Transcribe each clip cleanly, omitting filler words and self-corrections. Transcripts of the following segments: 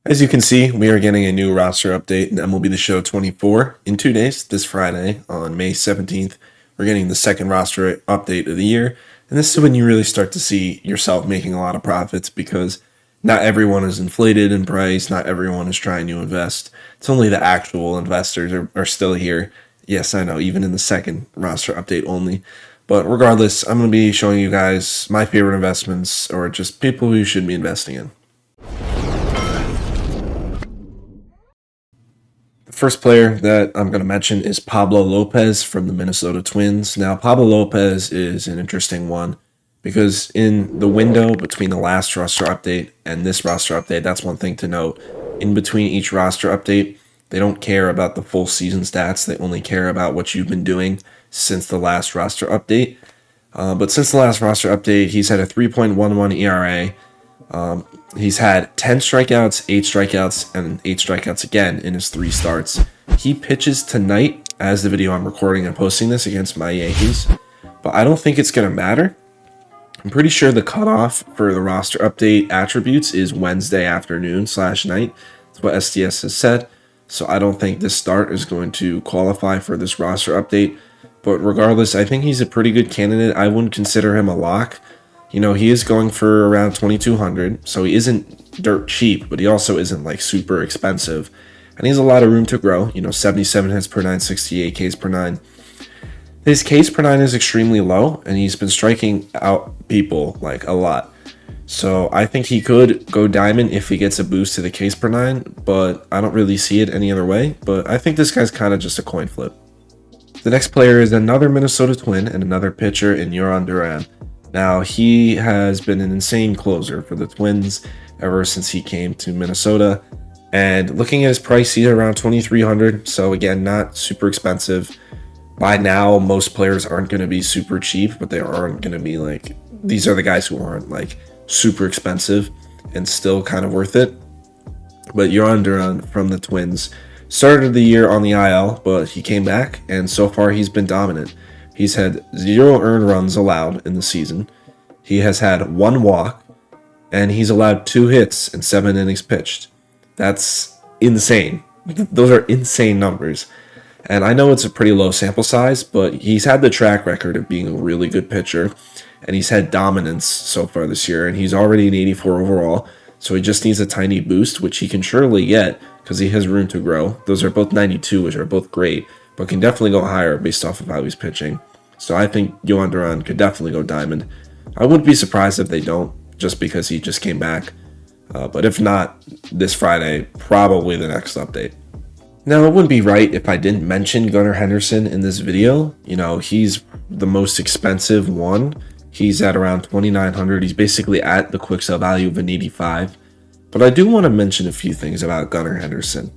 As you can see, we are getting a new roster update in MLB The Show 24 in 2 days. This Friday on May 17th, we're getting the second roster update of the year. And this is when you really start to see yourself making a lot of profits because not everyone is inflated in price. Not everyone is trying to invest. It's only the actual investors are still here. Yes, I know, even in the second roster update only. But regardless, I'm going to be showing you guys my favorite investments or just people who you should be investing in. First player that I'm going to mention is Pablo Lopez from the Minnesota Twins. Now, Pablo Lopez is an interesting one because in the window between the last roster update and this roster update, that's one thing to note. In between each roster update, they don't care about the full season stats. They only care about what you've been doing since the last roster update. But since the last roster update, he's had a 3.11 ERA. He's had 10 strikeouts, 8 strikeouts, and 8 strikeouts again in his 3 starts. He pitches tonight, as the video I'm recording and posting this, against my Yankees. But I don't think it's going to matter. I'm pretty sure the cutoff for the roster update attributes is Wednesday afternoon/night. That's what SDS has said. So I don't think this start is going to qualify for this roster update. But regardless, I think he's a pretty good candidate. I wouldn't consider him a lock. You know, he is going for around 2,200, so he isn't dirt cheap, but he also isn't like super expensive. And he has a lot of room to grow. You know, 77 hits per 9, 68 Ks per 9. His Ks per 9 is extremely low, and he's been striking out people like a lot. So I think he could go diamond if he gets a boost to the Ks per 9, but I don't really see it any other way. But I think this guy's kind of just a coin flip. The next player is another Minnesota Twin and another pitcher in Jhoan Duran. Now, he has been an insane closer for the Twins ever since he came to Minnesota. And looking at his price, he's around 2,300. So again, not super expensive. By now, most players aren't going to be super cheap, but they aren't going to be like, these are the guys who aren't like super expensive and still kind of worth it. But Jhoan Duran from the Twins started the year on the IL, but he came back, and so far he's been dominant. He's had 0 earned runs allowed in the season. He has had 1 walk, and he's allowed 2 hits in 7 innings pitched. That's insane. Those are insane numbers. And I know it's a pretty low sample size, but he's had the track record of being a really good pitcher, and he's had dominance so far this year, and he's already an 84 overall, so he just needs a tiny boost, which he can surely get because he has room to grow. Those are both 92, which are both great, but can definitely go higher based off of how he's pitching. So I think Jhoan Duran could definitely go diamond. I wouldn't be surprised if they don't, just because he just came back. But if not, this Friday, probably the next update. Now, it wouldn't be right if I didn't mention Gunnar Henderson in this video. You know, he's the most expensive one. He's at around 2,900. He's basically at the quick sell value of an 85. But I do want to mention a few things about Gunnar Henderson.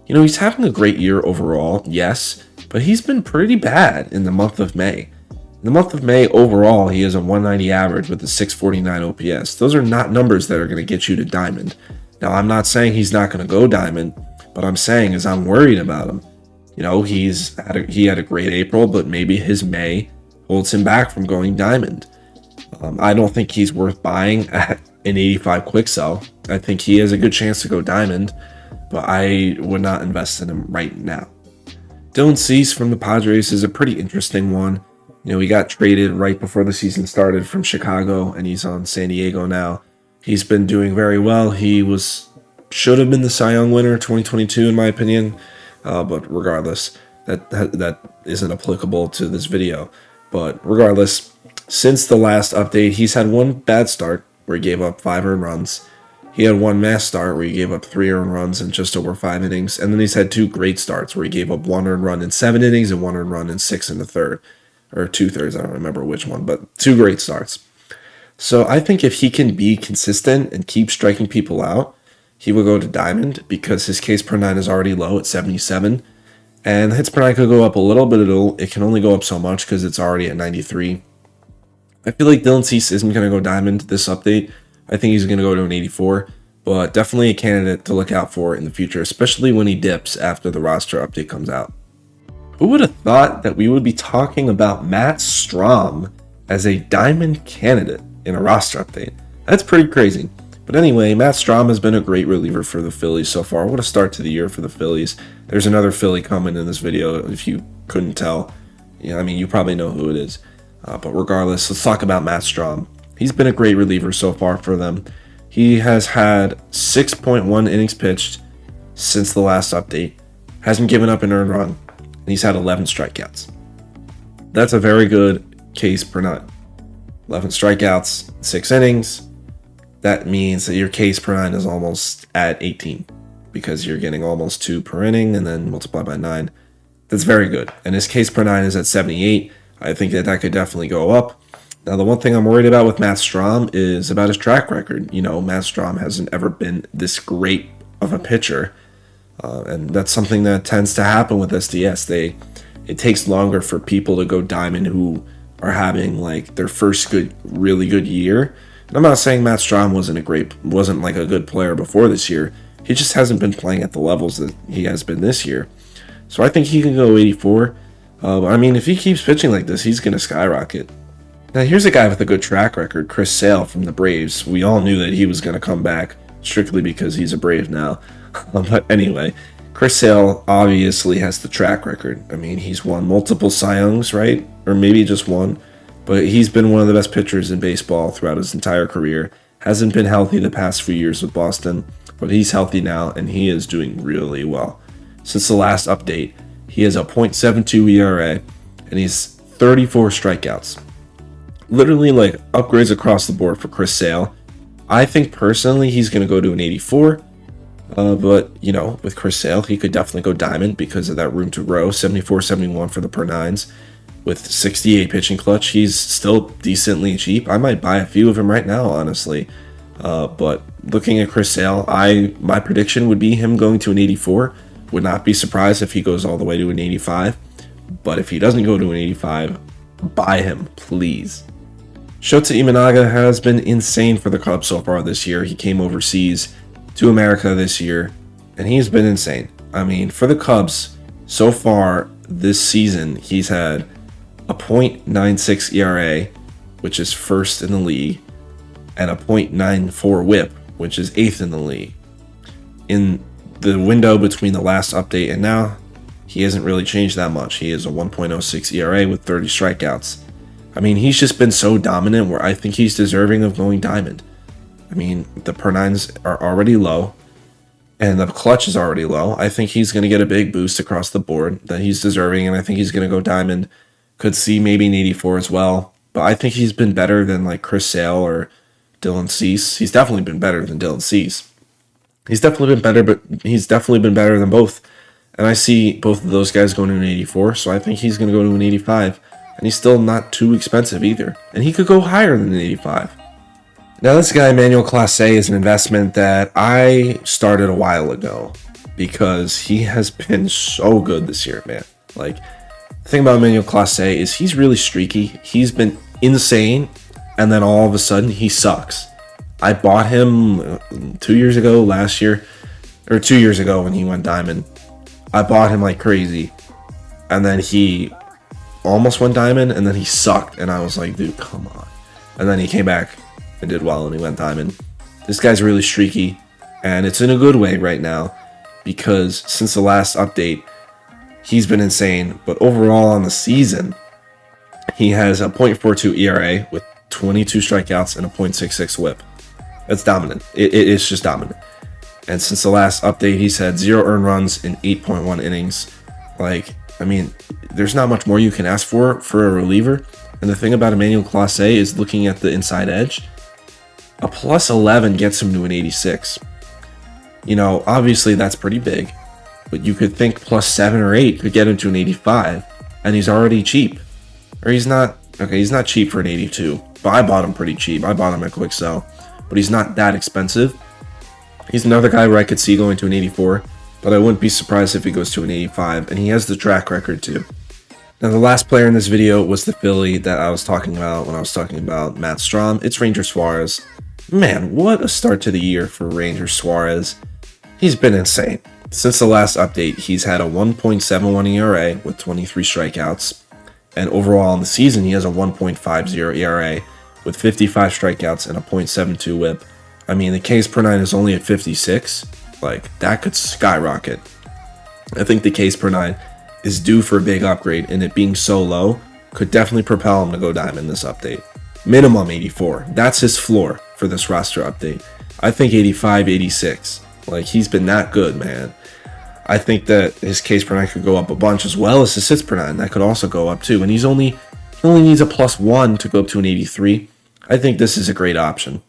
You know, he's having a great year overall, yes, but he's been pretty bad in the month of May. In the month of May, overall, he has a 190 average with a 649 OPS. Those are not numbers that are going to get you to diamond. Now, I'm not saying he's not going to go diamond, but I'm saying is I'm worried about him. You know, he had a great April, but maybe his May holds him back from going diamond. I don't think he's worth buying at an 85 quick sell. I think he has a good chance to go diamond, but I would not invest in him right now. Dylan Cease from the Padres is a pretty interesting one. You know, he got traded right before the season started from Chicago, and he's on San Diego now. He's been doing very well. He should have been the Cy Young winner 2022, in my opinion. But regardless, that isn't applicable to this video. But regardless, since the last update, he's had 1 bad start where he gave up 5 earned runs. He had 1 mass start where he gave up 3 earned runs in just over 5 innings. And then he's had 2 great starts where he gave up 1 earned run in 7 innings and 1 earned run in 6 in the third. Or 2/3, I don't remember which one, but 2 great starts. So I think if he can be consistent and keep striking people out, he will go to diamond because his Ks per 9 is already low at 77. And the hits per 9 could go up a little, but it can only go up so much because it's already at 93. I feel like Dylan Cease isn't going to go diamond this update. I think he's going to go to an 84, but definitely a candidate to look out for in the future, especially when he dips after the roster update comes out. Who would have thought that we would be talking about Matt Strahm as a diamond candidate in a roster update? That's pretty crazy. But anyway, Matt Strahm has been a great reliever for the Phillies so far. What a start to the year for the Phillies. There's another Philly coming in this video, if you couldn't tell. Yeah, I mean, you probably know who it is. But regardless, let's talk about Matt Strahm. He's been a great reliever so far for them. He has had 6.1 innings pitched since the last update. Hasn't given up an earned run. And he's had 11 strikeouts. That's a very good case per nine. 11 strikeouts, 6 innings. That means that your case per nine is almost at 18 because you're getting almost 2 per inning and then multiply by 9. That's very good. And his case per nine is at 78. I think that could definitely go up. Now, the one thing I'm worried about with Matt Strahm is about his track record. You know, Matt Strahm hasn't ever been this great of a pitcher. And that's something that tends to happen with SDS. It takes longer for people to go diamond who are having like their first really good year. And I'm not saying Matt Strahm wasn't like a good player before this year. He just hasn't been playing at the levels that he has been this year. So I think he can go 84. I mean, if he keeps pitching like this, he's going to skyrocket. Now, here's a guy with a good track record, Chris Sale from the Braves. We all knew that he was going to come back strictly because he's a Brave now. But anyway, Chris Sale obviously has the track record. I mean, he's won multiple Cy Youngs, right? Or maybe just one. But he's been one of the best pitchers in baseball throughout his entire career. Hasn't been healthy the past few years with Boston, but he's healthy now, and he is doing really well. Since the last update, he has a .72 ERA, and he's 34 strikeouts. Literally, like, upgrades across the board for Chris Sale. I think, personally, he's going to go to an 84. But, you know, with Chris Sale, he could definitely go diamond because of that room to grow. 74-71 for the per nines. With 68 pitching clutch, he's still decently cheap. I might buy a few of him right now, honestly. But looking at Chris Sale, my prediction would be him going to an 84. Would not be surprised if he goes all the way to an 85. But if he doesn't go to an 85, buy him, please. Shota Imanaga has been insane for the Cubs so far this year. He came overseas to America this year, and he's been insane. I mean, for the Cubs, so far this season, he's had a .96 ERA, which is first in the league, and a .94 WHIP, which is 8th in the league. In the window between the last update and now, he hasn't really changed that much. He has a 1.06 ERA with 30 strikeouts. I mean, he's just been so dominant where I think he's deserving of going diamond. I mean, the per nines are already low, and the clutch is already low. I think he's going to get a big boost across the board that he's deserving, and I think he's going to go diamond. Could see maybe an 84 as well, but I think he's been better than like Chris Sale or Dylan Cease. He's definitely been better than Dylan Cease. He's definitely been better, but he's definitely been better than both. And I see both of those guys going to an 84, so I think he's going to go to an 85. And he's still not too expensive either. And he could go higher than an 85. Now, this guy, Emmanuel Clase, is an investment that I started a while ago because he has been so good this year, man. Like, the thing about Emmanuel Clase is he's really streaky. He's been insane, and then all of a sudden, he sucks. I bought him 2 years ago, last year, or 2 years ago when he went diamond. I bought him like crazy, and then he almost went diamond, and then he sucked, and I was like, dude, come on. And then he came back and did well, and he went diamond. This guy's really streaky, and it's in a good way right now, because since the last update, he's been insane. But overall on the season, he has a .42 ERA with 22 strikeouts and a .66 WHIP. That's dominant. It's just dominant. And since the last update, he's had 0 earned runs in 8.1 innings. Like, I mean, there's not much more you can ask for a reliever. And the thing about Emmanuel Clase is looking at the inside edge, a plus 11 gets him to an 86. You know, obviously that's pretty big, but you could think plus 7 or 8 could get him to an 85, and he's already cheap. Or he's not cheap for an 82, but I bought him pretty cheap. I bought him at quick sell, but he's not that expensive. He's another guy where I could see going to an 84, but I wouldn't be surprised if he goes to an 85, and he has the track record too. Now, the last player in this video was the Philly that I was talking about when I was talking about Matt Strahm. It's Ranger Suarez. Man, what a start to the year for Ranger Suarez. He's been insane. Since the last update, he's had a 1.71 ERA with 23 strikeouts. And overall in the season, he has a 1.50 ERA with 55 strikeouts and a .72 WHIP. I mean, the Ks per 9 is only at 56. Like, that could skyrocket. I think the Ks per 9 is due for a big upgrade, and it being so low could definitely propel him to go diamond this update. Minimum 84. That's his floor for this roster update. I think 85, 86. Like, he's been that good, man. I think that his Ks per 9 could go up a bunch, as well as his hits per 9. That could also go up too. And he only needs a +1 to go up to an 83. I think this is a great option.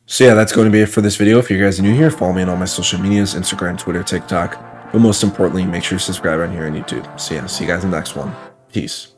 So yeah, that's going to be it for this video. If you guys are new here, follow me on all my social medias, Instagram, Twitter, TikTok. But most importantly, make sure you subscribe on here on YouTube. So yeah, see you guys in the next one. Peace.